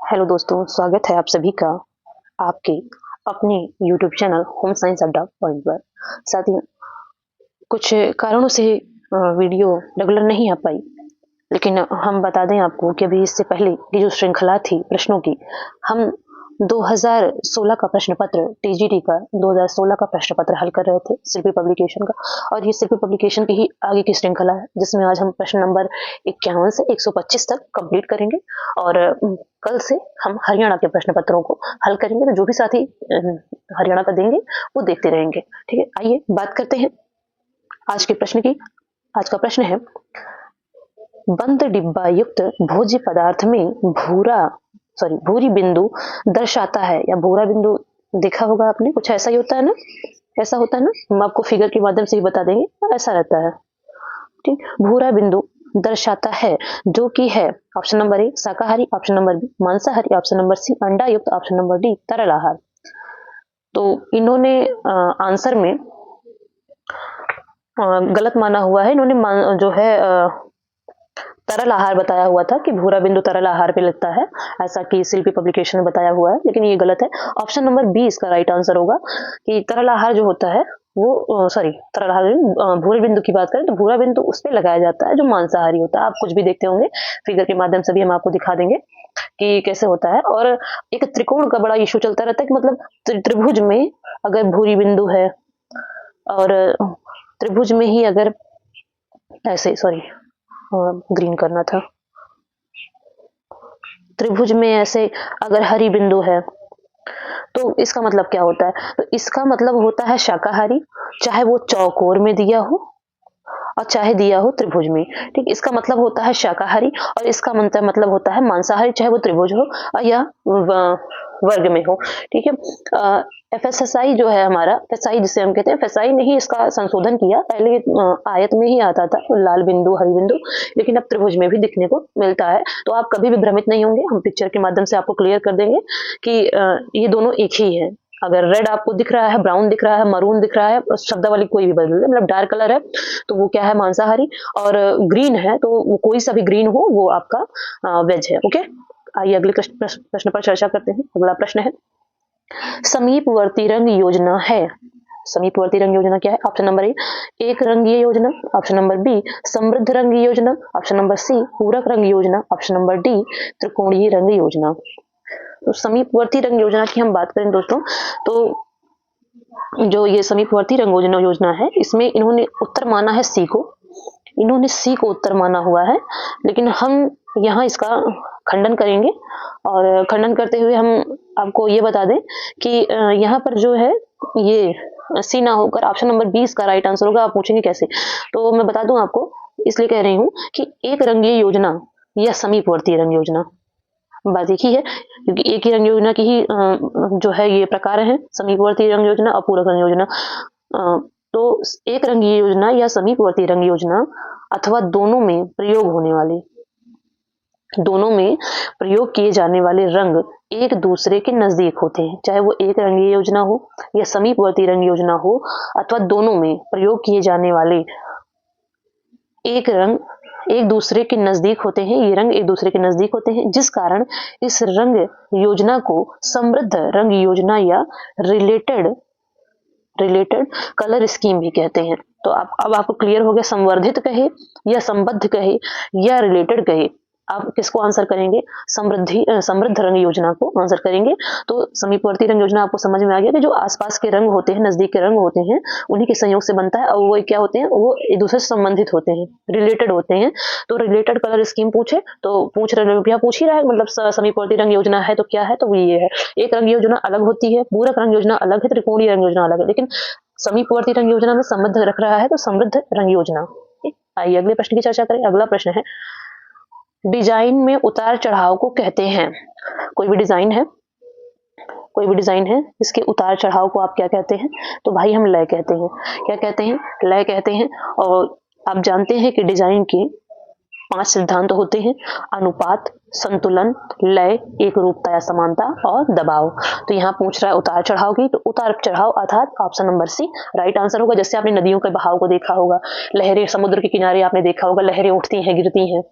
Hello दोस्तों, स्वागत है आप सभी का आपके अपने यूट्यूब चैनल होम साइंस अड्डा पॉइंट पर। साथियों, कुछ कारणों से वीडियो रेगुलर नहीं आ पाई, लेकिन हम बता दें आपको कि अभी इससे पहले की जो श्रृंखला थी प्रश्नों की, हम 2016 का प्रश्न पत्र टीजीटी का 2016 का प्रश्न पत्र हल कर रहे थे शिल्पी पब्लिकेशन का। और ये शिल्पी पब्लिकेशन की ही आगे की श्रृंखला है, जिसमें आज हम प्रश्न नंबर 51 से 125 तक कंप्लीट करेंगे। और कल से हम हरियाणा के प्रश्न पत्रों को हल करेंगे। तो जो भी साथी हरियाणा का देंगे वो देखते रहेंगे। ठीक है, आइए बात करते हैं आज के प्रश्न की। आज का प्रश्न है, बंद डिब्बा युक्त भोज्य पदार्थ में भूरी बिंदु दर्शाता है, या भूरा बिंदु देखा होगा आपने, कुछ ऐसा ही होता है ना, ऐसा होता है ना, हम आपको फिगर के माध्यम से ही बता देंगे, ऐसा रहता है। ठीक, भूरा बिंदु दर्शाता है, जो कि है ऑप्शन नंबर ए शाकाहारी, ऑप्शन नंबर बी मांसाहारी, ऑप्शन नंबर सी अंडा युक्त, ऑप्शन नंबर डी तरल आहार। तो इन्होंने आंसर में गलत माना हुआ है। इन्होंने जो है तरल आहार बताया हुआ था कि भूरा बिंदु तरल आहार पे लगता है, ऐसा कि शिल्पी पब्लिकेशन में बताया हुआ है, लेकिन ये गलत है। ऑप्शन नंबर बी इसका राइट आंसर होगा कि तरल आहार जो होता है वो तरल आहार भूरे बिंदु की बात करें तो भूरा बिंदु उस पे लगाया जाता है जो मांसाहारी होता है। आप कुछ भी देखते होंगे, फिगर के माध्यम से भी हम आपको दिखा देंगे कि कैसे होता है। और एक त्रिकोण का बड़ा इशू चलता रहता है कि मतलब त्रिभुज में अगर भूरी बिंदु है और त्रिभुज में ही अगर ऐसे ग्रीन करना था, त्रिभुज में ऐसे अगर हरी बिंदु है तो इसका मतलब क्या होता है? तो इसका मतलब होता है शाकाहारी, चाहे वो चौकोर में दिया हो और चाहे दिया हो त्रिभुज में। ठीक, इसका मतलब होता है शाकाहारी, और इसका मतलब होता है मांसाहारी, चाहे वो त्रिभुज हो या वर्ग में हो। ठीक है, एफएसएसआई जो है हमारा, एफएसआई जिसे हम कहते हैं, एफएसआई ने ही इसका संशोधन किया। पहले आयत में ही आता था लाल बिंदु हरी बिंदु, लेकिन अब त्रिभुज में भी दिखने को मिलता है। तो आप कभी भी भ्रमित नहीं होंगे, हम पिक्चर के माध्यम से आपको क्लियर कर देंगे कि ये दोनों एक ही है। अगर रेड आपको दिख रहा है, ब्राउन दिख रहा है, मरून दिख रहा है, शब्दावली कोई भी बदल दे, मतलब डार्क कलर है तो वो क्या है, मांसाहारी, और ग्रीन है तो वो कोई सा भी ग्रीन हो वो आपका वेज है। ओके, आइए अगले प्रश्न पर चर्चा करते हैं। अगला प्रश्न है, समीपवर्ती रंग योजना है। समीपवर्ती रंग योजना क्या है? ऑप्शन नंबर ए एक रंगीय योजना, ऑप्शन नंबर बी समृद्ध रंग योजना, ऑप्शन नंबर सी पूरक रंग योजना, ऑप्शन नंबर डी त्रिकोणीय रंग योजना। तो समीपवर्ती रंग योजना की हम बात करें दोस्तों, तो जो ये समीपवर्ती रंग योजना है, इसमें इन्होंने उत्तर माना है सी को, इन्होंने सी को उत्तर माना हुआ है, लेकिन हम यहाँ इसका खंडन करेंगे। और खंडन करते हुए हम आपको ये बता दें कि यहाँ पर जो है ये सी ना होकर ऑप्शन नंबर 20 का राइट आंसर होगा। आप पूछेंगे कैसे, तो मैं बता दूं आपको, इसलिए कह रही हूँ कि एक रंगीय योजना या समीपवर्ती रंग योजना, बात एक ही है, क्योंकि एक ही रंग योजना की ही जो है ये प्रकार है, समीपवर्ती रंग योजना और पूरक रंग योजना। तो एक रंगीय योजना या समीपवर्ती रंग योजना अथवा दोनों में प्रयोग किए जाने वाले रंग एक दूसरे के नजदीक होते हैं। चाहे वो एक रंगीय योजना हो या समीपवर्ती रंग योजना हो, अथवा दोनों में प्रयोग किए जाने वाले एक रंग एक दूसरे के नजदीक होते हैं, ये रंग एक दूसरे के नजदीक होते हैं, जिस कारण इस रंग योजना को समृद्ध रंग योजना या रिलेटेड कलर स्कीम भी कहते हैं। तो अब आपको क्लियर हो गया, संवर्धित कहे या संबद्ध कहे या रिलेटेड कहे, आप किसको आंसर करेंगे? समृद्ध रंग योजना को आंसर करेंगे। तो समीपवर्ती रंग योजना आपको समझ में आ गया कि जो आसपास के रंग होते हैं, नजदीक के रंग होते हैं, उन्हीं के संयोग से बनता है, और वो क्या होते हैं, वो एक दूसरे से संबंधित होते हैं, रिलेटेड होते हैं। तो रिलेटेड कलर स्कीम पूछे तो पूछ ही रहा है, मतलब समीपवर्ती रंग योजना है तो क्या है, तो वो ये है, एक रंग योजना अलग होती है, पूरक रंग योजना अलग है, त्रिकोणीय रंग योजना अलग है, लेकिन समीपवर्ती रंग योजना में संबंध रख रहा है तो समृद्ध रंग योजना। आइए अगले प्रश्न की चर्चा करें। अगला प्रश्न है, डिजाइन में उतार चढ़ाव को कहते हैं। कोई भी डिजाइन है, इसके उतार चढ़ाव को आप क्या कहते हैं? तो भाई हम लय कहते हैं। क्या कहते हैं? लय कहते हैं। और आप जानते हैं कि डिजाइन के 5 सिद्धांत होते हैं: अनुपात, संतुलन, लय, एक रूपता या समानता और दबाव। तो यहाँ पूछ रहा है उतार चढ़ाव की, तो उतार चढ़ाव अर्थात option number C right answer होगा। जैसे आपने नदियों के बहाव को देखा होगा, लहरें समुद्र के किनारे आपने देखा होगा, लहरें उठती हैं गिरती हैं,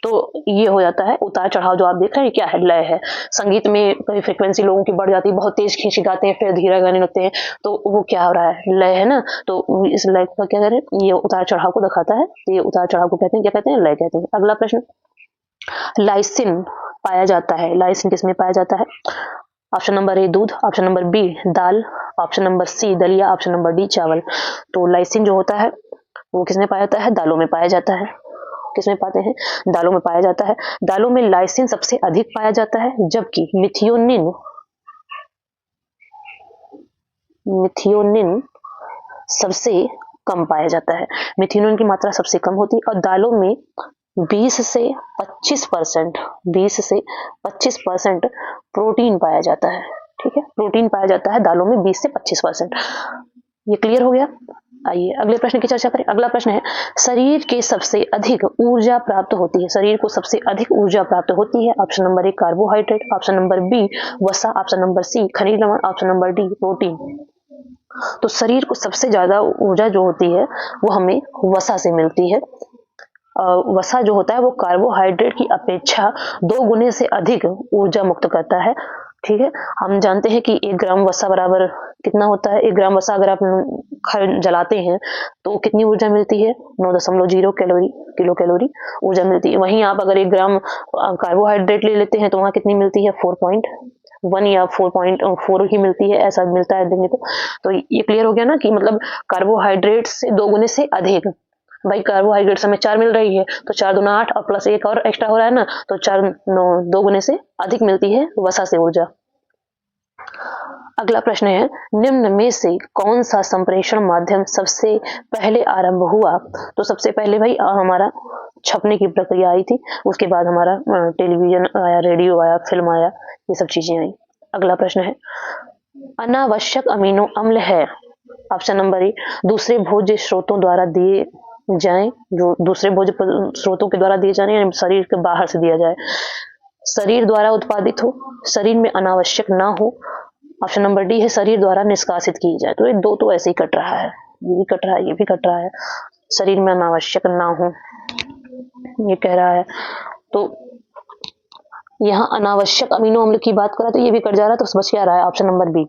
तो ये हो जाता है उतार चढ़ाव। जो आप देख रहे हैं क्या है, लय है। संगीत में कभी फ्रिक्वेंसी लोगों की बढ़ जाती है, बहुत तेज खींच गाते हैं, फिर धीरे गाने लगते हैं, तो वो क्या हो रहा है, लय है ना। तो इस लय का क्या करें, ये उतार चढ़ाव को दिखाता है, तो ये उतार चढ़ाव को कहते हैं, क्या कहते हैं, लय कहते हैं। अगला प्रश्न, लाइसिन पाया जाता है, लाइसिन किसमें पाया जाता है? ऑप्शन नंबर ए दूध, ऑप्शन नंबर बी दाल, ऑप्शन नंबर सी दलिया, ऑप्शन नंबर डी चावल। तो लाइसिन जो होता है वो किसमें पाया जाता है? दालों में पाया जाता है। किसमें पाते हैं? दालों में पाया जाता है। दालों में लाइसिन सबसे अधिक पाया जाता है, जबकि मिथियोनिन सबसे कम पाया जाता है। मिथियोनिन की मात्रा सबसे कम होती है और दालों में 20 से 25% 20 से 25% प्रोटीन पाया जाता है। ठीक है, प्रोटीन पाया जाता है दालों में 20 से 25%। ये क्लियर हो गया। आइए अगले प्रश्न की चर्चा करें। अगला प्रश्न है, शरीर के सबसे अधिक ऊर्जा प्राप्त होती है, शरीर को सबसे अधिक ऊर्जा प्राप्त होती है। Option number A carbohydrate, option number B वसा, ऑप्शन नंबर सी खनिज लवण, ऑप्शन नंबर डी प्रोटीन। तो शरीर को सबसे ज्यादा ऊर्जा जो होती है वो हमें वसा से मिलती है। वसा जो होता है वो कार्बोहाइड्रेट की अपेक्षा 2 गुने से अधिक ऊर्जा मुक्त करता है। ठीक है, हम जानते हैं कि 1 ग्राम वसा बराबर कितना होता है? 1 ग्राम वसा अगर आप जलाते हैं तो कितनी ऊर्जा मिलती है? 9.0 किलो कैलोरी ऊर्जा मिलती है। वहीं आप अगर 1 ग्राम कार्बोहाइड्रेट ले लेते हैं तो वहां कितनी मिलती है? 4.1 या 4.4 ही मिलती है, ऐसा मिलता है देखने को। तो ये क्लियर हो गया ना कि मतलब कार्बोहाइड्रेट से 2 गुने से अधिक। भाई कार्बोहाइड्रेट हमें 4 मिल रही है तो 4 दूना 8 और प्लस 1 और एक्स्ट्रा हो रहा है ना, तो 4 9 2 गुने से अधिक मिलती है वसा से ऊर्जा। अगला प्रश्न है, निम्न में से कौन सा संप्रेषण माध्यम सबसे पहले आरंभ हुआ? तो सबसे पहले भाई हमारा छपने की प्रक्रिया आई थी, उसके बाद हमारा टेलीविजन आया, रेडियो आया, फिल्म आया, ये सब चीजें आई। अगला प्रश्न है, अनावश्यक अमीनो अम्ल है। ऑप्शन नंबर ए दूसरे भोज्य स्रोतों द्वारा दिए जाएं, जो दूसरे भोज्य स्रोतों के द्वारा दिए जाने, शरीर के बाहर से दिया जाए, शरीर द्वारा उत्पादित हो, शरीर में अनावश्यक ना हो। ऑप्शन नंबर डी है शरीर द्वारा निष्कासित की जाए। तो ये दो तो ऐसे ही कट रहा है, ये भी कट रहा है, ये भी कट रहा है, शरीर में अनावश्यक ना हो ये कह रहा है। तो यहाँ अनावश्यक अमीनो अम्ल की बात करा तो ये भी कट जा रहा है, तो बच क्या रहा है? Option number B.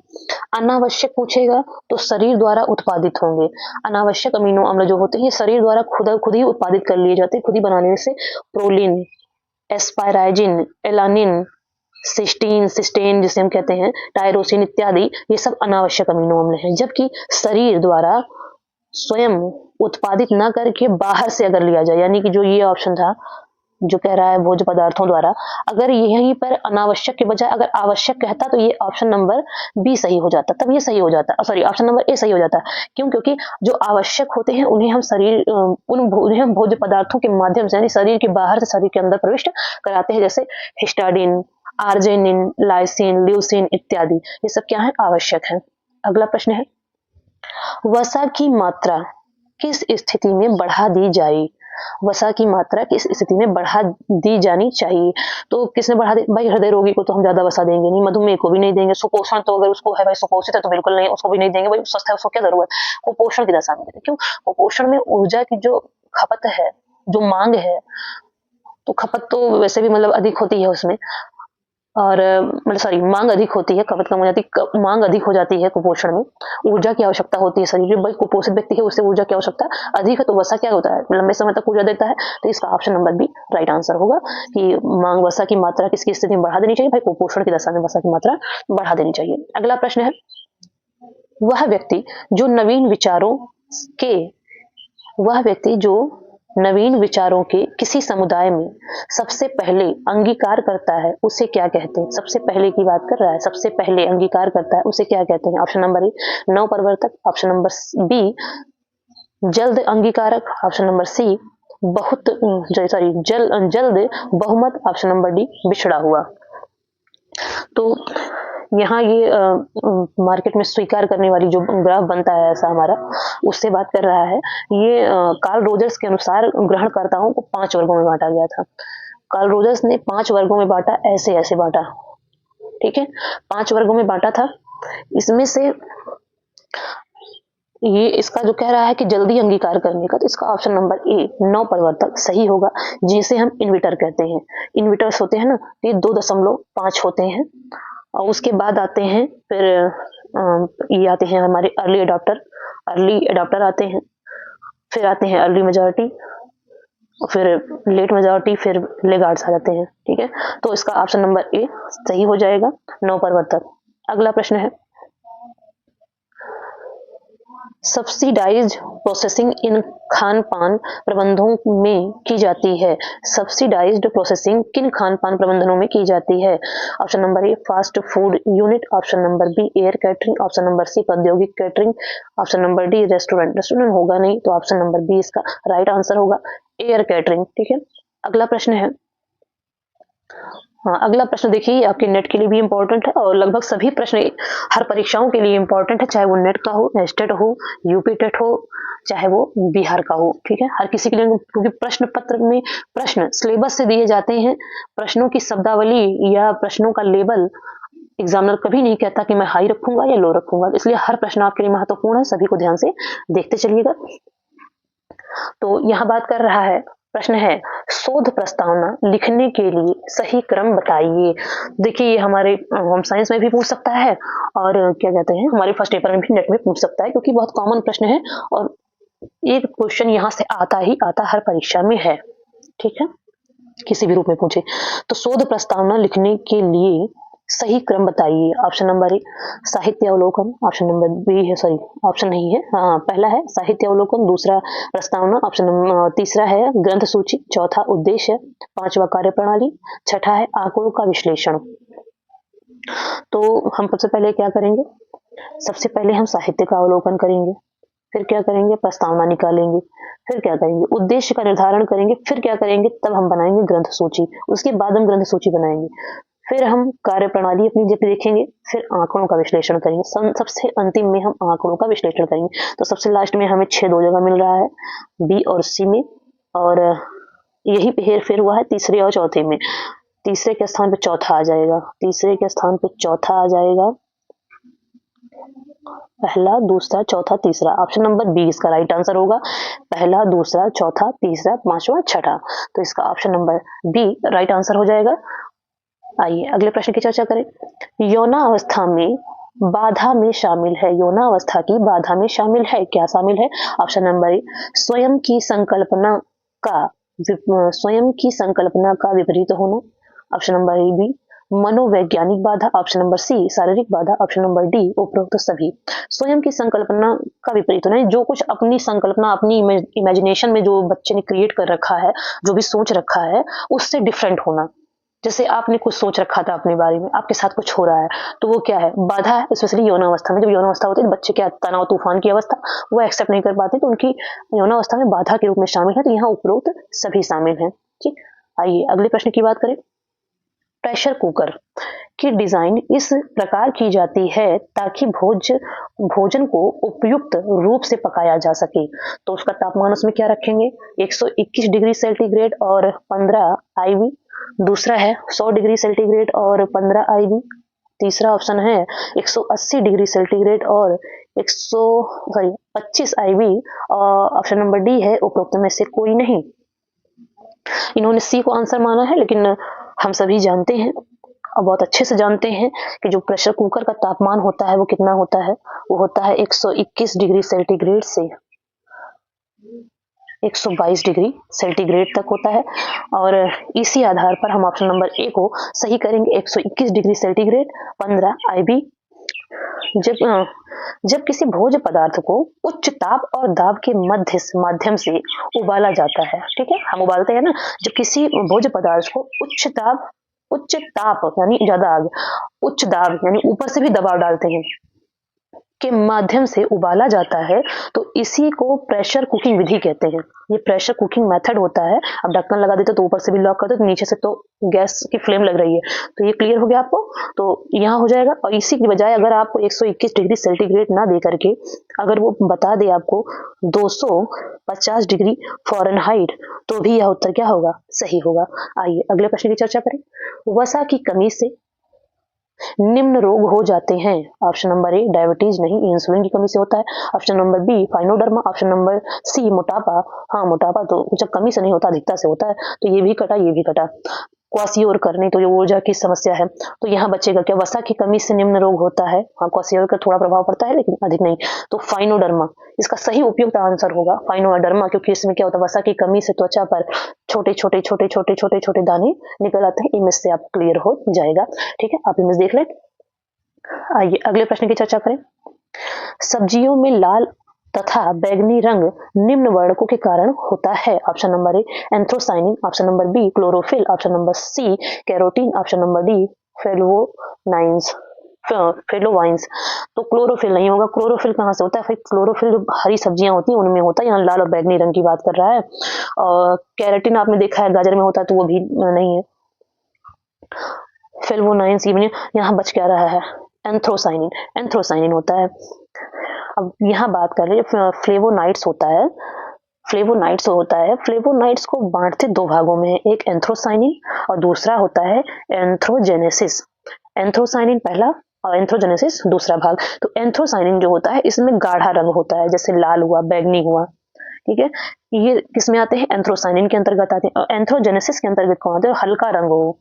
अनावश्यक पूछेगा तो शरीर द्वारा उत्पादित होंगे। अनावश्यक अमीनो अम्ल जो होते हैं शरीर द्वारा खुद ही उत्पादित कर लिए जाते हैं, खुद ही बनाने से। प्रोलिन, एस्पाराजिन, एलानिन, सिस्टेन जिसे हम कहते हैं, टायरोसिन इत्यादि, ये सब अनावश्यक अमीनो अम्ल हैं। जबकि शरीर द्वारा स्वयं उत्पादित ना करके बाहर से अगर लिया जाए, यानी कि जो ये ऑप्शन था जो कह रहा है भोज्य पदार्थों द्वारा, अगर यहीं पर अनावश्यक के बजाय अगर आवश्यक कहता तो ये ऑप्शन नंबर बी सही हो जाता, तब ये सही हो जाता, सॉरी ऑप्शन नंबर ए सही हो जाता। क्यों? क्योंकि जो आवश्यक होते हैं उन्हें हम भोज्य पदार्थों के माध्यम से, यानी शरीर के बाहर से शरीर के अंदर प्रविष्ट कराते हैं, जैसे हिस्टाडिन, आर्जिनिन, लाइसिन, ल्यूसिन इत्यादि, ये सब क्या है? आवश्यक है। अगला प्रश्न है, वसा की मात्रा किस स्थिति में बढ़ा दी जाए? वसा की मात्रा किस स्थिति में बढ़ा दी जानी चाहिए? तो किसने बढ़ा दी? भाई हृदय रोगी को तो हम ज्यादा वसा देंगे नहीं, मधुमेह को भी नहीं देंगे, सुपोषण तो अगर उसको है, भाई सुपोषित है तो बिल्कुल नहीं, उसको भी नहीं देंगे, भाई स्वस्थ है उसको क्या जरूरत? कुपोषण की दशा में देंगे। क्यों? कुपोषण में ऊर्जा की जो खपत है, जो मांग है, तो खपत तो वैसे भी मतलब अधिक होती है उसमें, और मतलब सॉरी मांग अधिक होती है, खपत कम हो जाती है, मांग अधिक हो जाती है कुपोषण में। ऊर्जा की आवश्यकता होती है शरीर में, भाई कुपोषित व्यक्ति है उससे ऊर्जा की आवश्यकता अधिक है, तो वसा क्या होता है? लंबे समय तक ऊर्जा देता है। तो इसका option number B right answer होगा कि मांग वसा की मात्रा किसकी स्थिति में बढ़ा देनी चाहिए? भाई कुपोषण की दशा में वसा की मात्रा बढ़ा देनी चाहिए। अगला प्रश्न है, वह व्यक्ति जो नवीन विचारों के किसी समुदाय में सबसे पहले अंगीकार करता है उसे क्या कहते हैं? सबसे पहले की बात कर रहा है, सबसे पहले अंगीकार करता है उसे क्या कहते हैं? ऑप्शन नंबर ए नव प्रवर्तक, ऑप्शन नंबर बी जल्द अंगीकारक, ऑप्शन नंबर सी जल्द बहुमत, ऑप्शन नंबर डी बिछड़ा हुआ। तो यहाँ ये मार्केट में स्वीकार करने वाली जो ग्राफ बनता है ऐसा हमारा, उससे बात कर रहा है। ये कार्ल रोजर्स के अनुसार ग्रहणकर्ताओं को 5 वर्गों में बांटा गया था। कार्ल रोजर्स ने 5 वर्गों में बांटा, ऐसे ऐसे बांटा, ठीक है, 5 वर्गों में बांटा था। इसमें से ये इसका जो कह रहा है कि जल्दी अंगीकार करने का, तो इसका ऑप्शन नंबर ए 9 परिवर्तक सही होगा, जिसे हम इन्वर्टर कहते हैं। इन्वर्टर्स होते हैं ना, ये 2.5 होते हैं, और उसके बाद आते हैं फिर ये आते हैं हमारे अर्ली अडॉप्टर आते हैं, फिर आते हैं अर्ली मेजॉरिटी, फिर लेट मेजॉरिटी, फिर लेगार्ड्स आ जाते हैं, ठीक है। तो इसका ऑप्शन नंबर ए सही हो जाएगा, 9 परिवर्तक। अगला प्रश्न है, सब्सिडाइज्ड प्रोसेसिंग इन खान पान प्रबंधों में की जाती है। सब्सिडाइज्ड प्रोसेसिंग किन खान पान प्रबंधनों में की जाती है? Option number A fast food unit, option number B air catering, option number C औद्योगिक catering, option number D restaurant होगा नहीं, तो ऑप्शन नंबर बी इसका राइट आंसर होगा, एयर कैटरिंग, ठीक है। अगला प्रश्न है, हाँ, अगला प्रश्न देखिए, आपके नेट के लिए भी इम्पोर्टेंट है और लगभग सभी प्रश्न हर परीक्षाओं के लिए इम्पोर्टेंट है, चाहे वो नेट का हो, स्टेट हो, यूपी टेट हो, चाहे वो बिहार का हो, ठीक है, हर किसी के लिए, क्योंकि प्रश्न पत्र में प्रश्न सिलेबस से दिए जाते हैं। प्रश्नों की शब्दावली या प्रश्नों का लेबल एग्जामिनर कभी नहीं कहता कि मैं हाई रखूंगा या लो रखूंगा, इसलिए हर प्रश्न आपके लिए महत्वपूर्ण है, सभी को ध्यान से देखते चलिएगा। तो यहाँ बात कर रहा है, प्रश्न है, शोध प्रस्तावना लिखने के लिए सही क्रम बताइए। देखिए, ये हमारे होम साइंस में भी पूछ सकता है, और क्या कहते हैं, हमारे फर्स्ट पेपर में भी नेट में पूछ सकता है, क्योंकि बहुत कॉमन प्रश्न है और एक क्वेश्चन यहाँ से आता ही आता हर परीक्षा में है, ठीक है, किसी भी रूप में पूछे। तो शोध प्रस्तावना लिखने के लिए सही क्रम बताइए। ऑप्शन नंबर ए साहित्य अवलोकन, ऑप्शन नंबर बी है, सॉरी ऑप्शन नहीं है, हाँ, पहला है साहित्य अवलोकन, दूसरा प्रस्तावना, ऑप्शन नंबर तीसरा है ग्रंथ सूची, चौथा उद्देश्य, पांचवा कार्यप्रणाली, छठा है आंकड़ों का विश्लेषण। तो हम सबसे पहले क्या करेंगे, सबसे पहले हम साहित्य का अवलोकन करेंगे, फिर क्या करेंगे, प्रस्तावना निकालेंगे, फिर क्या करेंगे, उद्देश्य का निर्धारण करेंगे, फिर क्या करेंगे, तब हम बनाएंगे ग्रंथ सूची, उसके बाद हम ग्रंथ सूची बनाएंगे, फिर हम कार्य प्रणाली अपनी देखेंगे, फिर आंकड़ों का विश्लेषण करेंगे, सबसे अंतिम में हम आंकड़ों का विश्लेषण करेंगे। तो सबसे लास्ट में हमें 6 दो जगह मिल रहा है, बी और सी में, और यही हेर फेर हुआ है तीसरे और चौथे में। तीसरे के स्थान पे चौथा आ जाएगा, तीसरे के स्थान पे चौथा आ जाएगा, पहला, दूसरा, चौथा, तीसरा, ऑप्शन नंबर बी इसका राइट आंसर होगा, पहला, दूसरा, चौथा, तीसरा, पांचवा, छठा, तो इसका option number B right answer हो जाएगा। आइए अगले प्रश्न की चर्चा करें। यौनावस्था में बाधा में शामिल है, यौनावस्था की बाधा में शामिल है, क्या शामिल है? ऑप्शन नंबर ए स्वयं की संकल्पना का विपरीत होना, ऑप्शन नंबर ए बी मनोवैज्ञानिक बाधा, ऑप्शन नंबर सी शारीरिक बाधा, ऑप्शन नंबर डी उपरोक्त सभी। स्वयं की संकल्पना का विपरीत होना, जो कुछ अपनी संकल्पना, अपनी इमेजिनेशन में जो बच्चे ने क्रिएट कर रखा है, जो भी सोच रखा है, उससे डिफरेंट होना। जैसे आपने कुछ सोच रखा था अपने बारे में, आपके साथ कुछ हो रहा है, तो वो क्या है, बाधा है, स्पेशली यौनावस्था में। जब यौनावस्था होती है, बच्चे क्या तनाव तूफान की अवस्था, वो एक्सेप्ट नहीं कर पाते, तो उनकी यौनावस्था में बाधा के रूप में शामिल है, तो यहाँ उपरोक्त सभी शामिल हैं, ठीक। आइए अगले प्रश्न की बात करें। प्रेशर कुकर की डिजाइन इस प्रकार की जाती है ताकि भोजन को उपयुक्त रूप से पकाया जा सके, तो उसका तापमान उसमें क्या रखेंगे, 121 डिग्री सेंटीग्रेड और 15 आईवी, दूसरा है 100 डिग्री सेंटीग्रेड और 15 आईवी, तीसरा ऑप्शन है 180 डिग्री सेंटीग्रेड और 25 आईवी, और ऑप्शन नंबर डी है उपरोक्त में से कोई नहीं। इन्होंने सी को आंसर माना है, लेकिन हम सभी जानते हैं और बहुत अच्छे से जानते हैं कि जो प्रेशर कुकर का तापमान होता है वो कितना होता है, वो होता है 121 डिग्री सेंटीग्रेड से 122 डिग्री सेंटीग्रेड तक होता है, और इसी आधार पर हम ऑप्शन नंबर ए को सही करेंगे, 121 डिग्री सेंटीग्रेड 15 आईवी। जब किसी भोज्य पदार्थ को उच्च ताप और दाब के माध्यम से उबाला जाता है, ठीक है, हम उबालते हैं ना, जब किसी भोज्य पदार्थ को उच्च ताप यानी ज्यादा आग, उच्च दाब यानी ऊपर से भी दबाव डालते हैं, के माध्यम से उबाला जाता है तो इसी को प्रेशर कुकिंग विधि कहते हैं। ये प्रेशर कुकिंग मेथड होता है। अब ढक्कन लगा देते तो ऊपर से भी लॉक कर दो तो नीचे से तो गैस की फ्लेम लग रही है। तो ये क्लियर हो गया आपको। तो यहाँ हो जाएगा। और इसी की बजाय अगर आपको 121 डिग्री सेंटीग्रेड ना दे करके अगर वो बता दे आपको 250 डिग्री फ़ारेनहाइट तो भी यह उत्तर क्या होगा? सही होगा। आइए अगले प्रश्न की चर्चा करें। वसा की कमी से निम्न रोग हो जाते हैं। ऑप्शन नंबर ए डायबिटीज नहीं, इंसुलिन की कमी से होता है। Option number B phrynoderma. Option number C मोटापा। हाँ, मोटापा तो जब कमी से नहीं होता अधिकता से होता है। तो ये भी कटा, ये भी कटा। क्वासियोर करने तो जो ऊर्जा की समस्या है तो यहाँ बचेगा क्या? वसा की कमी से निम्न रोग होता है। हाँ, क्वासियोर का थोड़ा प्रभाव पड़ता है लेकिन अधिक नहीं। तो फाइनोडर्मा इसका सही उपयुक्त आंसर होगा फाइनोडर्मा, क्योंकि इसमें क्या होता है? वसा की कमी से त्वचा पर छोटे छोटे छोटे छोटे छोटे छोटे दाने निकल आते हैं। इमेज से आप क्लियर हो जाएगा। ठीक है, आप इमेज देख लें। आइए अगले प्रश्न की चर्चा करें। सब्जियों में लाल तथा बैंगनी रंग निम्न वर्णकों के कारण होता है। Option number A anthocyanin. Option number B chlorophyll. Option number C carotene. Option number D फेलोवाइंस। तो क्लोरोफिल नहीं होगा। क्लोरोफिल कहाँ से होता है भाई? क्लोरोफिल जो हरी सब्जियां होती हैं उनमें होता है। यहाँ लाल और बैंगनी रंग की बात कर रहा है। और कैरेटिन आपने देखा है गाजर में होता है तो वो भी नहीं है। फेलोवाइंस यहाँ बच क्या रहा है? एंथ्रोसाइनिन। एंथ्रोसाइनिन होता है। अब यहाँ बात कर रहे हैं फ्लेवोनाइड्स होता है। फ्लेवोनाइड्स होता है। फ्लेवोनाइड्स को बांटते दो भागों में है, एक एंथ्रोसाइनिन और दूसरा होता है एंथ्रोजेनेसिस। एंथ्रोसाइनिन पहला और एंथ्रोजेनेसिस दूसरा भाग। तो एंथ्रोसाइनिन जो होता है इसमें गाढ़ा रंग होता है, जैसे लाल हुआ, बैंगनी हुआ। ठीक है, ये किसमें आते हैं? एंथ्रोसाइनिन के अंतर्गत आते हैं। और एंथ्रोजेनेसिस के अंतर्गत कौन आते हैं? हल्का रंग हो,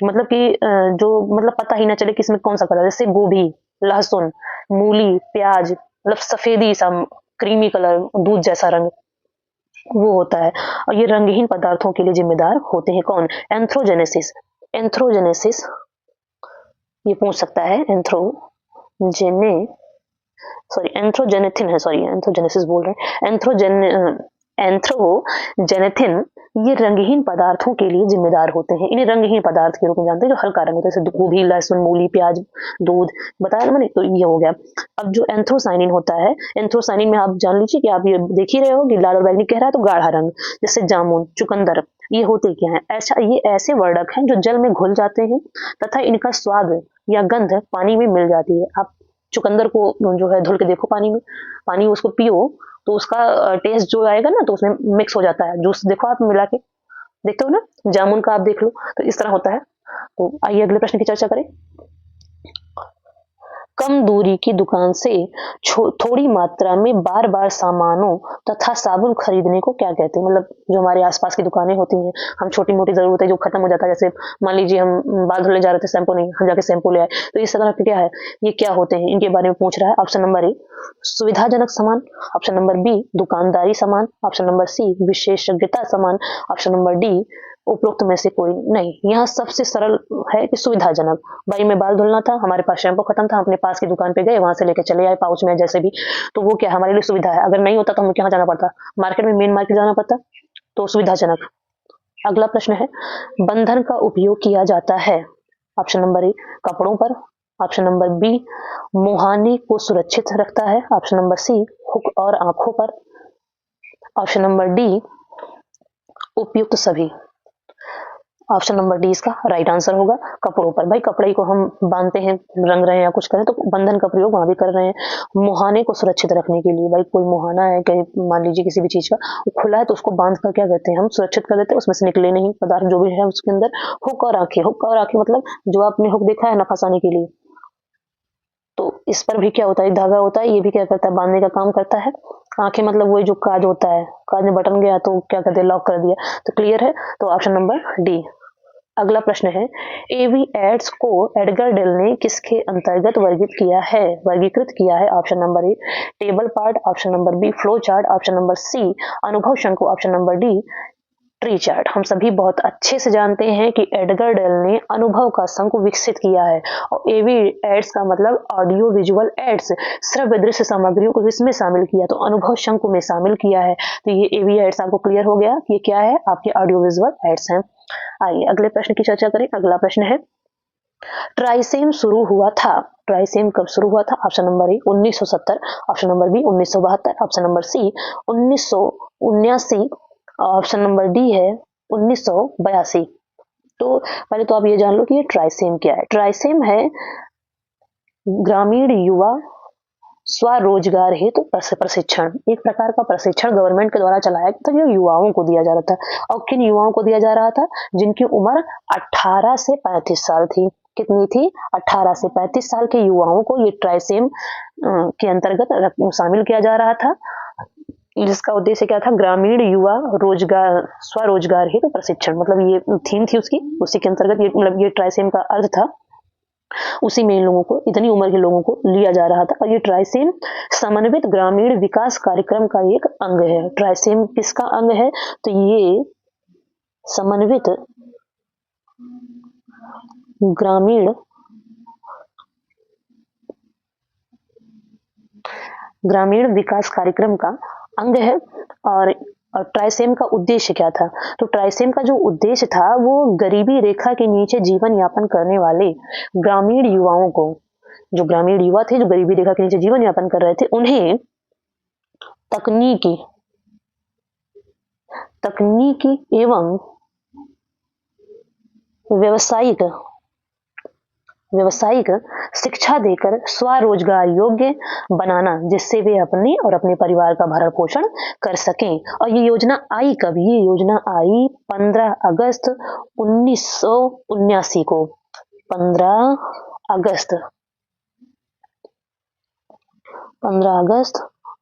मतलब कि जो मतलब पता ही ना चले कि इसमें कौन सा कलर, जैसे गोभी, लहसुन, मूली, प्याज, मतलब सफेदी सा क्रीमी कलर, दूध जैसा रंग वो होता है। और ये रंगहीन पदार्थों के लिए जिम्मेदार होते हैं। कौन? एंथ्रोजेनेसिस। एंथ्रोजेनेसिस ये पूछ सकता है। एंथ्रोजेनेथिन है, सॉरी एंथ्रोजेनेसिस बोल रहे हैं। एंथ्रोजेनेथिन ये रंगहीन पदार्थों के लिए जिम्मेदार होते हैं। इन्हें रंगहीन पदार्थ के रूप में जानते हैं जो हल्का रंग होता है, जैसे गोभी, लहसुन, मूली, प्याज, दूध, बताया ना मैंने। तो ये हो गया। अब जो एंथ्रोसाइनिन होता है, एंथ्रोसाइनिन में आप जान लीजिए कि आप ये देख ही रहे हो कि लाल और बैंगनी कह रहा है तो गाढ़ा रंग, जैसे जामुन, चुकंदर, ये होते क्या है? ऐसा ये ऐसे वर्णक हैं जो जल में घुल जाते हैं तथा इनका स्वाद या गंध पानी में मिल जाती है। आप चुकंदर को जो है धुल के देखो पानी में, पानी उसको पियो तो उसका टेस्ट जो आएगा ना तो उसमें मिक्स हो जाता है। जूस देखो आप मिला के, देखते हो ना, जामुन का आप देख लो तो इस तरह होता है। तो आइए अगले प्रश्न की चर्चा करें। कम दूरी की दुकान से थोड़ी मात्रा में बार बार सामानों तथा साबुन खरीदने को क्या कहते हैं? मतलब जो हमारे आसपास की दुकानें होती हैं, हम छोटी मोटी जरूरतें जो खत्म हो जाता है, जैसे मान लीजिए हम बाल धुलने जा रहे थे, शैम्पू नहीं, हम जाके शैम्पू ले आए, तो इस तरह के क्या है, ये क्या होते हैं, इनके बारे में पूछ रहा है। ऑप्शन नंबर ए सुविधाजनक सामान। ऑप्शन नंबर बी दुकानदारी सामान। ऑप्शन नंबर सी विशेषज्ञता सामान। ऑप्शन नंबर डी उपरोक्त में से कोई नहीं। यहाँ सबसे सरल है कि सुविधाजनक। भाई में बाल धुलना था, हमारे पास शैम्पू खत्म था, अपने पास की दुकान पे गए, वहां से लेके चले आए पाउच में जैसे भी, तो वो क्या हमारे लिए सुविधा है। अगर नहीं होता तो हमें कहाँ जाना पड़ता? मार्केट में, मेन मार्केट जाना पड़ता। तो सुविधाजनक। अगला प्रश्न है, बंधन का उपयोग किया जाता है। ऑप्शन नंबर ए कपड़ों पर। ऑप्शन नंबर बी मुहाने को सुरक्षित रखता है। ऑप्शन नंबर सी हुक और आंखों पर। ऑप्शन नंबर डी उपयुक्त सभी। ऑप्शन नंबर डी इसका राइट आंसर होगा, कपड़ों पर। भाई कपड़े को हम बांधते हैं, रंग रहे हैं या कुछ करें तो बंधन का प्रयोग वहां भी कर रहे हैं। मुहाने को सुरक्षित रखने के लिए, भाई कोई मुहाना है कहीं मान लीजिए किसी भी चीज का, वो खुला है तो उसको बांध कर क्या कहते हैं हम? सुरक्षित कर देते हैं, उसमें से निकले नहीं पदार्थ जो भी है उसके अंदर। हुक और आंखें। हुक और आंखें मतलब जो आपने हुक देखा है ना फंसाने के लिए, तो इस पर भी क्या होता है? धागा होता है, ये भी क्या करता है? बांधने का काम करता है। आंखें मतलब वही जो काज होता है, काज में बटन गया तो क्या करते हैं? लॉक कर दिया। तो क्लियर है, तो ऑप्शन नंबर डी। अगला प्रश्न है, एवी एड्स को एडगर डेल ने किसके अंतर्गत वर्गीकृत किया है? Option number A table part. Option number B flow chart. Option number C अनुभव शंकु। Option number D tree chart. हम सभी बहुत अच्छे से जानते हैं कि एडगर डेल ने अनुभव का शंकु विकसित किया है। और एवी एड्स का मतलब ऑडियो विजुअल एड्स, श्रव्य दृश्य सामग्रियों को इसमें शामिल किया, तो अनुभव शंकु में शामिल किया है। तो ये एवी एड्स आपको क्लियर हो गया कि ये क्या है? आपके ऑडियो विजुअल एड्स हैं। आइए अगले प्रश्न की चर्चा करें। अगला प्रश्न है, ट्राइसेम शुरू हुआ था, ट्राइसेम कब शुरू हुआ था? Option number A 1970, option number B 1972, option number C 1979, option number D है 1982। तो पहले तो आप ये जान लो कि ये ट्राइसेम क्या है। ट्राइसेम है ग्रामीण युवा स्वरोजगार हेतु प्रशिक्षण, एक प्रकार का प्रशिक्षण गवर्नमेंट के द्वारा चलाया गया था जो युवाओं को दिया जा रहा था। और किन युवाओं को दिया जा रहा था? जिनकी उम्र 18 से 35 साल थी। कितनी थी? 18 से 35 साल के युवाओं को ये ट्राइसेम के अंतर्गत शामिल किया जा रहा था, जिसका उद्देश्य क्या था? ग्रामीण युवा रोजगार स्वरोजगार हेतु प्रशिक्षण, मतलब ये थीम थी उसकी, उसी के अंतर्गत ये मतलब ये ट्राइसेम का अर्थ था। उसी में इन लोगों को, इतनी उम्र के लोगों को लिया जा रहा था। और ये ट्राइसेम समन्वित ग्रामीण विकास कार्यक्रम का एक अंग है। ट्राइसेम किसका अंग है? तो ये समन्वित ग्रामीण विकास कार्यक्रम का अंग है। और ट्राइसेम का उद्देश्य क्या था? तो ट्राइसेम का जो उद्देश्य था वो गरीबी रेखा के नीचे जीवन यापन करने वाले ग्रामीण युवाओं को, जो ग्रामीण युवा थे जो गरीबी रेखा के नीचे जीवन यापन कर रहे थे, उन्हें तकनीकी एवं व्यावसायिक शिक्षा देकर स्वरोजगार योग्य बनाना, जिससे वे अपने और अपने परिवार का भरण पोषण कर सकें। और ये योजना आई कब? ये योजना आई 15 अगस्त 1979 को। 15 अगस्त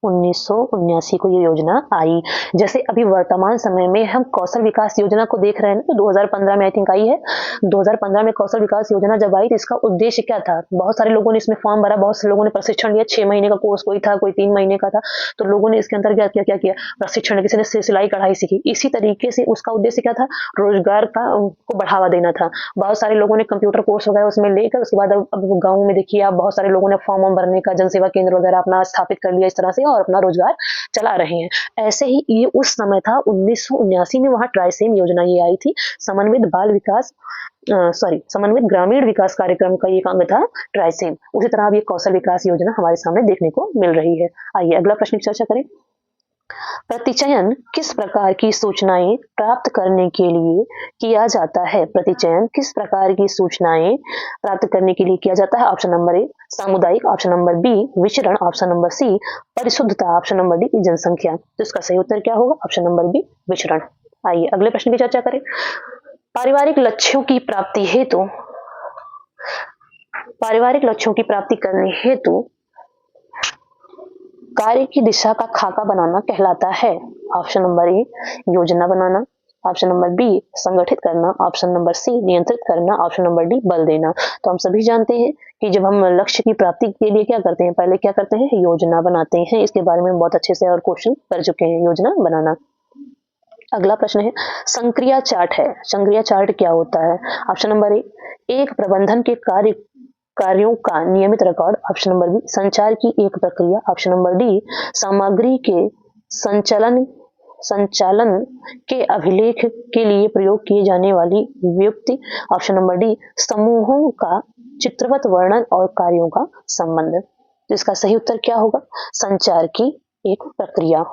1979 को ये योजना आई। जैसे अभी वर्तमान समय में हम कौशल विकास योजना को देख रहे हैं, तो 2015 में आई थिंक आई है। 2015 में कौशल विकास योजना जब आई तो इसका उद्देश्य क्या था? बहुत सारे लोगों ने इसमें फॉर्म भरा, बहुत से लोगों ने प्रशिक्षण लिया। 6 महीने का कोर्स कोई था, कोई 3 महीने का था। तो लोगों ने इसके अंतर्गत क्या किया? प्रशिक्षण, किसी ने सिलाई कढ़ाई सीखी। इसी तरीके से उसका उद्देश्य क्या था? रोजगार को बढ़ावा देना था। बहुत सारे लोगों ने कंप्यूटर कोर्स वगैरह उसमें लेकर, उसके बाद अब गाँव में देखिए आप, बहुत सारे लोगों ने फॉर्म भरने का, जनसेवा केंद्र वगैरह अपना स्थापित कर लिया इस तरह से, और अपना रोजगार चला रहे हैं। ऐसे ही ये उस समय था 1979 में, वहां ट्राइसेम योजना ये आई थी। समन्वित ग्रामीण विकास कार्यक्रम का एक अंग था ट्राइसेम। उसी तरह अब ये कौशल विकास योजना हमारे सामने देखने को मिल रही है। आइए अगला प्रश्न की चर्चा करें। प्रतिचयन किस प्रकार की सूचनाएं प्राप्त करने के लिए किया जाता है? प्रतिचयन किस प्रकार की सूचनाएं प्राप्त करने के लिए किया जाता है? ऑप्शन नंबर ए सामुदायिक, ऑप्शन नंबर बी विचरण, ऑप्शन नंबर सी परिशुद्धता, ऑप्शन नंबर डी जनसंख्या। तो इसका सही उत्तर क्या होगा? ऑप्शन नंबर बी विचरण। आइए अगले प्रश्न की चर्चा करें। पारिवारिक लक्ष्यों की प्राप्ति करने हेतु कार्य की दिशा का खाका बनाना कहलाता है। ऑप्शन नंबर ए योजना बनाना, ऑप्शन नंबर बी संगठित करना, ऑप्शन नंबर सी नियंत्रित करना, ऑप्शन नंबर डी बल देना। तो हम सभी जानते हैं कि जब हम लक्ष्य की प्राप्ति के लिए क्या करते हैं? पहले क्या करते हैं? योजना बनाते हैं। इसके बारे में बहुत अच्छे से और क्वेश्चन कर चुके हैं, योजना बनाना। अगला प्रश्न है संक्रिया चार्ट है। संक्रिया चार्ट क्या होता है? ऑप्शन नंबर ए एक प्रबंधन के कार्यों का नियमित रिकॉर्ड, ऑप्शन नंबर बी संचार की एक प्रक्रिया, ऑप्शन नंबर डी सामग्री के संचालन के अभिलेख के लिए प्रयोग किए जाने वाली व्युक्ति, ऑप्शन नंबर डी समूहों का चित्रवत वर्णन और कार्यों का संबंध। तो इसका सही उत्तर क्या होगा? संचार की एक प्रक्रिया।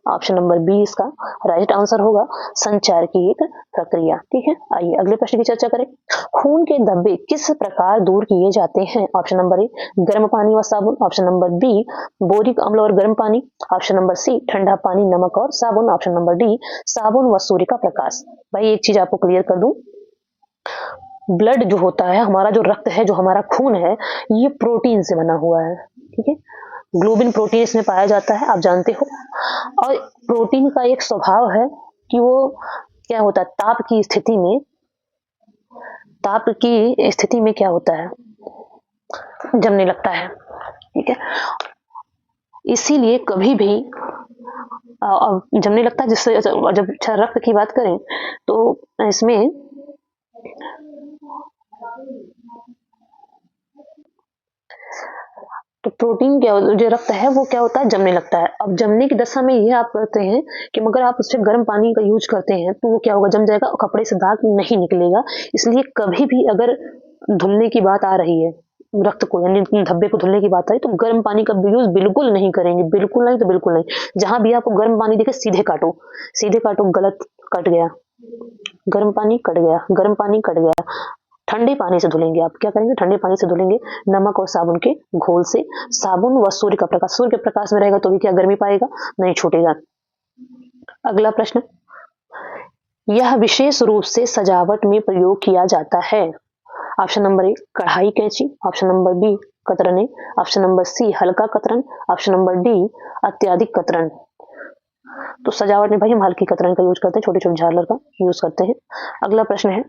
ऑप्शन नंबर बी इसका राइट आंसर होगा, संचार की एक प्रक्रिया। ठीक है, आइए अगले प्रश्न की चर्चा करें। खून के धब्बे किस प्रकार दूर किए जाते हैं? ऑप्शन नंबर ए गर्म पानी व साबुन, ऑप्शन नंबर बी बोरिक अम्ल और गर्म पानी, ऑप्शन नंबर सी ठंडा पानी नमक और साबुन, ऑप्शन नंबर डी साबुन व सूर्य का प्रकाश। भाई एक चीज आपको क्लियर कर दूं, ब्लड जो होता है, हमारा जो रक्त है, जो हमारा खून है, ये प्रोटीन से बना हुआ है। ठीक है, ग्लोबिन प्रोटीन इसमें पाया जाता है, आप जानते हो। और प्रोटीन का एक स्वभाव है कि वो क्या होता है, ताप की स्थिति में क्या होता है, जमने लगता है। ठीक है, इसीलिए कभी भी जमने लगता है, जिससे जब रक्त की बात करें तो इसमें तो प्रोटीन क्या जो रक्त है वो क्या होता है, जमने लगता है। अब जमने की दशा में ये आप करते हैं कि मगर आप उससे गर्म पानी का यूज करते हैं तो वो क्या होगा, जम जाएगा और कपड़े से दाग नहीं निकलेगा। इसलिए कभी भी अगर धुलने की बात आ रही है, रक्त को यानी धब्बे को धुलने की बात आई, तो गर्म पानी का यूज बिल्कुल नहीं करेंगे, बिल्कुल नहीं तो बिल्कुल नहीं। जहां भी आपको गर्म पानी दिखे सीधे काटो, सीधे काटो, गलत कट गया, गर्म पानी कट गया, गर्म पानी कट गया। ठंडे पानी से धुलेंगे, आप क्या करेंगे, ठंडे पानी से धुलेंगे, नमक और साबुन के घोल से। साबुन व सूर्य का प्रकाश, सूर्य के प्रकाश में रहेगा तो भी क्या गर्मी पाएगा, नहीं छूटेगा। अगला प्रश्न, यह विशेष रूप से सजावट में प्रयोग किया जाता है। ऑप्शन नंबर ए कढ़ाई कैंची, ऑप्शन नंबर बी कतरने, ऑप्शन नंबर सी हल्का कतरन, ऑप्शन नंबर डी अत्यधिक कतरन। तो सजावट में भाई हम हल्की कतरन का यूज करते हैं, छोटे छोटे झालर का यूज करते हैं। अगला प्रश्न है,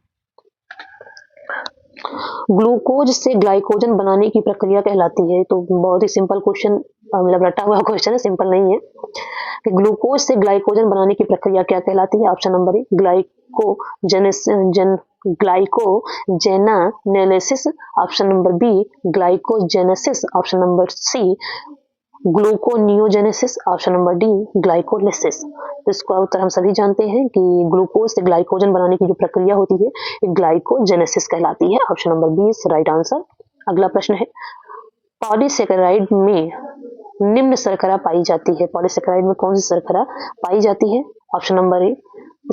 ग्लूकोज से ग्लाइकोजन बनाने की प्रक्रिया कहलाती है। तो बहुत ही सिंपल क्वेश्चन, मतलब रटा हुआ क्वेश्चन है, सिंपल नहीं है। कि ग्लूकोज से ग्लाइकोजन बनाने की प्रक्रिया क्या कहलाती है। Option number A glycogenesis, option number B glycogenesis, option number C gluconeogenesis, option number D glycolysis. तो इसका उत्तर हम सभी जानते हैं कि ग्लूकोज से ग्लाइकोजन बनाने की जो प्रक्रिया होती है ग्लाइकोजेनेसिस कहलाती है। Option number B is right answer. अगला प्रश्न है, पॉलीसेकेराइड में निम्न शर्करा पाई जाती है। पॉलीसेकेराइड में कौन सी शर्करा पाई जाती है। Option number A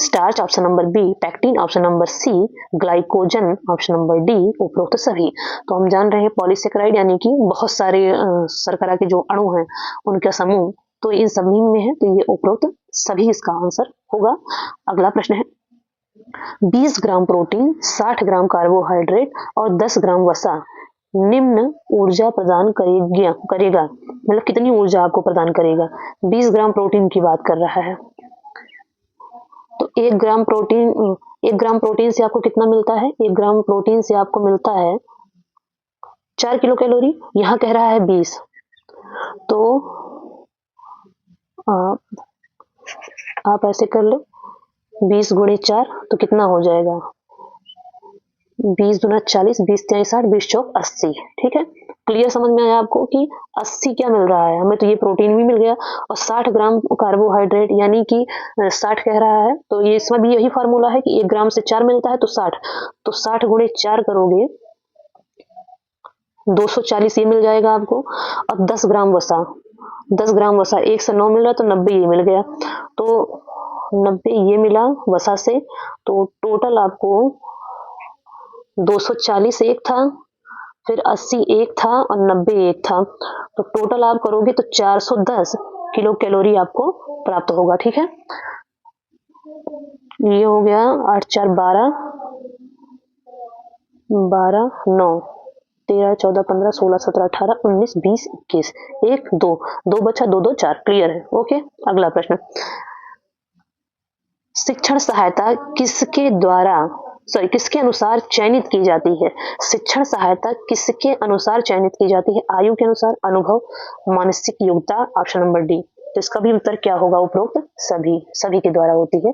starch, option number B pectin, option number C glycogen, option number D उपरोक्त सभी। तो हम जान रहे हैं पॉलीसेकेराइड यानी कि बहुत सारे शर्करा के जो अणु हैं उनका समूह, तो इन सभी में है, तो ये उपरोक्त सभी इसका आंसर होगा। अगला प्रश्न है, 20 ग्राम प्रोटीन, 60 ग्राम कार्बोहाइड्रेट और 10 ग्राम वसा निम्न ऊर्जा प्रदान करेगा। मतलब कितनी ऊर्जा आपको प्रदान करेगा। 20 ग्राम प्रोटीन की बात कर रहा है, तो 1 ग्राम प्रोटीन से आपको कितना मिलता है। 1 ग्राम प्रोटीन से आपको मिलता है 4 किलो कैलोरी। यहाँ कह रहा है 20, तो आप ऐसे कर लो, 20 गुणे 4 तो कितना हो जाएगा, 20 दूना 40, 20 तिया 60, 20 चौक 80। ठीक है, क्लियर समझ में आया आपको कि 80 क्या मिल रहा है हमें, तो ये प्रोटीन भी मिल गया और 60 ग्राम कार्बोहाइड्रेट यानी कि 60 कह रहा है, तो ये इसमें भी यही फार्मूला है कि 1 ग्राम से 4 मिलता है तो 60, तो 60 गुणे 4 करोगे 240 ये मिल जाएगा आपको। और 10 ग्राम वसा, 10 ग्राम वसा 1 से 9 मिल रहा है तो 90 ये मिल गया, तो 90 ये मिला वसा से, तो टोटल आपको 240 एक था, फिर 80 एक था और 90 एक था, तो टोटल आप करोगे तो 410 किलो कैलोरी आपको प्राप्त होगा। ठीक है, ये हो गया 8 4 12 12 9 13 14 15 16 17 18 19 20 21 1 2 2 बचा 2 2 4 क्लियर है। ओके, अगला प्रश्न, शिक्षण सहायता किसके अनुसार चयनित की जाती है। शिक्षण सहायता किसके अनुसार चयनित की जाती है। आयु के अनुसार, अनुभव, मानसिक योग्यता, ऑप्शन नंबर डी। तो इसका भी उत्तर क्या होगा, उपरोक्त सभी के द्वारा होती है।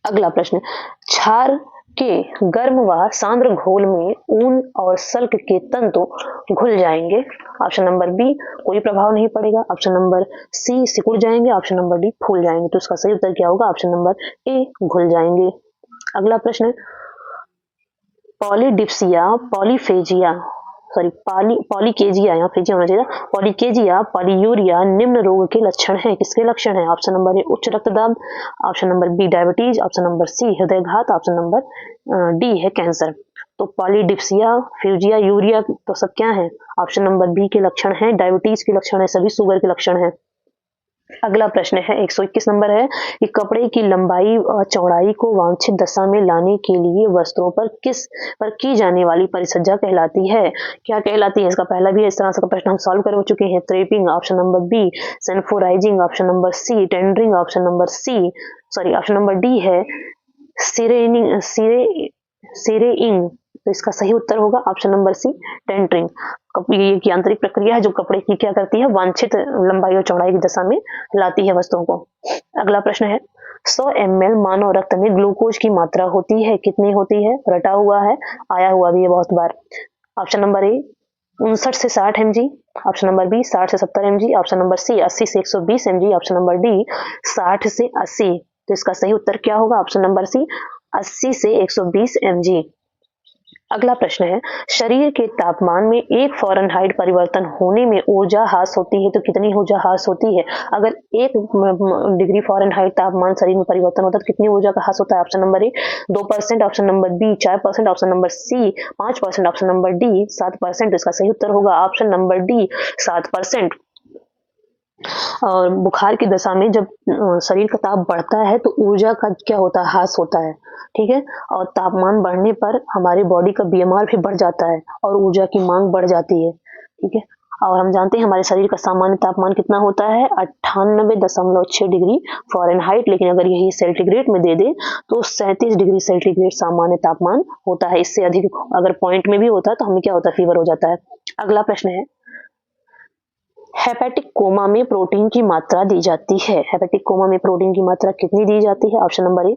अगला प्रश्न, क्षार के गर्म व सांद्र घोल में ऊन और सल्क के तंतु घुल जाएंगे। ऑप्शन नंबर बी कोई प्रभाव नहीं पड़ेगा, ऑप्शन नंबर सी सिकुड़ जाएंगे, ऑप्शन नंबर डी फूल जाएंगे। तो इसका सही उत्तर क्या होगा, ऑप्शन नंबर ए घुल जाएंगे। अगला प्रश्न, पॉलीकेजिया पॉलीयूरिया निम्न रोग के लक्षण हैं। किसके लक्षण हैं। ऑप्शन नंबर ए उच्च रक्तदाब, option number B diabetes, option number C हृदयघात, ऑप्शन नंबर डी है कैंसर। तो पॉलीडिप्सिया फ्यूजिया यूरिया तो सब क्या है, ऑप्शन नंबर बी के लक्षण है, डायबिटीज के लक्षण है, सभी शुगर के लक्षण है। अगला प्रश्न है 121 नंबर है कि कपड़े की लंबाई और चौड़ाई को वांछित दशा में लाने के लिए वस्त्रों पर की जाने वाली परिसज्जा कहलाती है। क्या कहलाती है, इसका पहला भी इस तरह से प्रश्न हम सॉल्व कर चुके हैं। Draping, option number B sanforizing, option number C tentering, option number D है सिरेइंग। तो इसका सही उत्तर होगा ऑप्शन नंबर सी टेंडरिंग। ये की आंतरिक प्रक्रिया है जो कपड़े की क्या करती है, वांछित लंबाई और चौड़ाई की दशा में लाती है वस्तुओं को। अगला प्रश्न है 100 ml मानव रक्त में ग्लूकोज की मात्रा होती है, कितनी होती है। रटा हुआ है, आया हुआ भी है बहुत बार। ऑप्शन नंबर ए 59 से 60 mg, ऑप्शन नंबर बी 60 से 70 mg, ऑप्शन नंबर सी 80 से 120 mg, ऑप्शन नंबर डी 60 से 80। तो इसका सही उत्तर क्या होगा? ऑप्शन नंबर सी 80 से 120 mg। अगला प्रश्न है, शरीर के तापमान में 1 फ़ारेनहाइट परिवर्तन होने में ऊर्जा ह्रास होती है तो कितनी ऊर्जा ह्रास होती है? अगर 1 डिग्री फ़ारेनहाइट तापमान शरीर में परिवर्तन होता है तो कितनी ऊर्जा का ह्रास होता है? Option number A 2%, option number B 4%, option number C 5%, option number D 7%। इसका सही उत्तर होगा ऑप्शन नंबर डी 7%। और बुखार की दशा में जब शरीर का ताप बढ़ता है तो ऊर्जा का क्या होता है? ह्रास होता है, ठीक है। और तापमान बढ़ने पर हमारी बॉडी का बीएमआर भी बढ़ जाता है और ऊर्जा की मांग बढ़ जाती है, ठीक है। और हम जानते हैं हमारे शरीर का सामान्य तापमान कितना होता है? 98.6 डिग्री फ़ारेनहाइट, लेकिन अगर यही सेंटीग्रेड में दे दे तो 37 डिग्री सेंटीग्रेड सामान्य तापमान होता है। इससे अधिक अगर पॉइंट में भी होता है तो हमें क्या होता है? फीवर हो जाता है। अगला प्रश्न है, हेपेटिक कोमा में प्रोटीन की मात्रा दी जाती है। हेपेटिक कोमा में प्रोटीन की मात्रा कितनी दी जाती है? ऑप्शन नंबर ए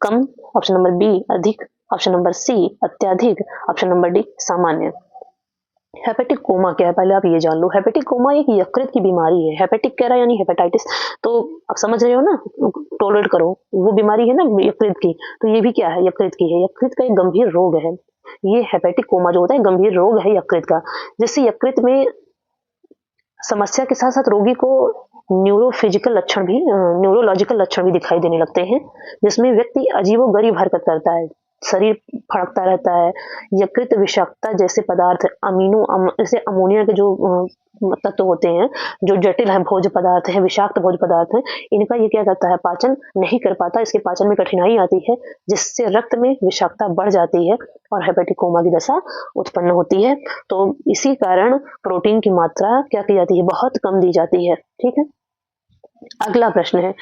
कम, ऑप्शन नंबर बी अधिक, ऑप्शन नंबर सी अत्यधिक, ऑप्शन नंबर डी सामान्य। हेपेटिक कोमा क्या है पहले आप ये जान लो। हेपेटिक कोमा एक यकृत की बीमारी है। हेपेटिक कह रहा है यानी हेपेटाइटिस, तो आप समझ रहे हो ना, टॉलरेट करो। वो बीमारी है ना यकृत की, तो ये भी क्या है? यकृत की है। यकृत का एक गंभीर रोग है ये। हेपेटिक कोमा जो होता है गंभीर रोग है यकृत का, जिससे यकृत में समस्या के साथ साथ रोगी को न्यूरोलॉजिकल लक्षण भी दिखाई देने लगते हैं, जिसमें व्यक्ति अजीबोगरीब हरकत करता है, शरीर फड़कता रहता है। यकृत विषाक्तता जैसे पदार्थ जैसे अमोनिया के जो तत्व होते हैं, जो जटिल है भोज्य पदार्थ है, विषाक्त भोज्य पदार्थ है, इनका ये क्या करता है? पाचन नहीं कर पाता, इसके पाचन में कठिनाई आती है, जिससे रक्त में विषाक्तता बढ़ जाती है और हेपेटिक कोमा की दशा उत्पन्न होती है। तो इसी कारण प्रोटीन की मात्रा क्या की जाती है? बहुत कम दी जाती है, ठीक है। अगला प्रश्न है,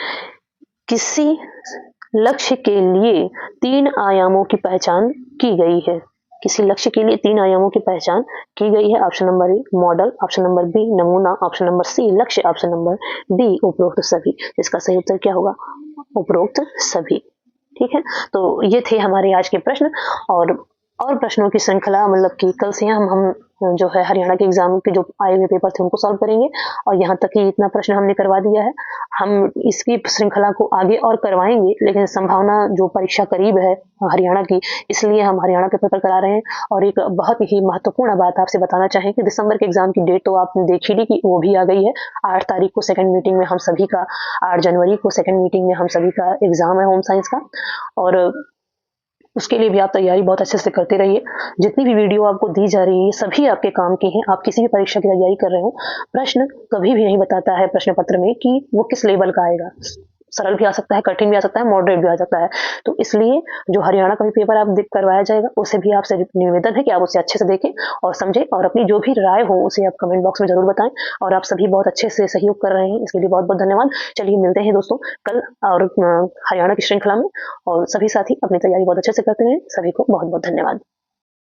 किसी लक्ष्य के लिए 3 आयामों की पहचान की गई है। किसी लक्ष्य के लिए 3 आयामों की पहचान की गई है। Option number A model, option number B नमूना, ऑप्शन नंबर सी लक्ष्य, ऑप्शन नंबर डी उपरोक्त सभी। इसका सही उत्तर क्या होगा? उपरोक्त सभी, ठीक है। तो ये थे हमारे आज के प्रश्न, और प्रश्नों की श्रृंखला, मतलब कि कल से हम जो है हरियाणा के एग्जाम के जो आए हुए पेपर थे उनको सॉल्व करेंगे, और यहाँ तक कि इतना प्रश्न हमने करवा दिया है। हम इसकी श्रृंखला को आगे और करवाएंगे, लेकिन संभावना जो परीक्षा करीब है हरियाणा की, इसलिए हम हरियाणा के पेपर करा रहे हैं। और एक बहुत ही महत्वपूर्ण बात आपसे बताना चाहें कि दिसंबर के एग्जाम की डेट तो आपने देख ही ली कि वो भी आ गई है। 8 तारीख को सेकंड मीटिंग में हम सभी का, 8 जनवरी को सेकंड मीटिंग में हम सभी का एग्जाम है होम साइंस का, और उसके लिए भी आप तैयारी बहुत अच्छे से करते रहिए। जितनी भी वीडियो आपको दी जा रही है सभी आपके काम की हैं। आप किसी भी परीक्षा की तैयारी कर रहे हो, प्रश्न कभी भी नहीं बताता है प्रश्न पत्र में कि वो किस लेवल का आएगा। सरल भी आ सकता है, कठिन भी आ सकता है, मॉडरेट भी आ सकता है। तो इसलिए जो हरियाणा का भी पेपर आप करवाया जाएगा, उसे भी आपसे निवेदन है कि आप उसे अच्छे से देखें और समझें, और अपनी जो भी राय हो उसे आप कमेंट बॉक्स में जरूर बताएं। और आप सभी बहुत अच्छे से सहयोग कर रहे हैं, इसके लिए बहुत बहुत धन्यवाद। चलिए मिलते हैं दोस्तों कल और हरियाणा की श्रृंखला में, और सभी साथी अपनी तैयारी बहुत अच्छे से करते हैं। सभी को बहुत बहुत धन्यवाद।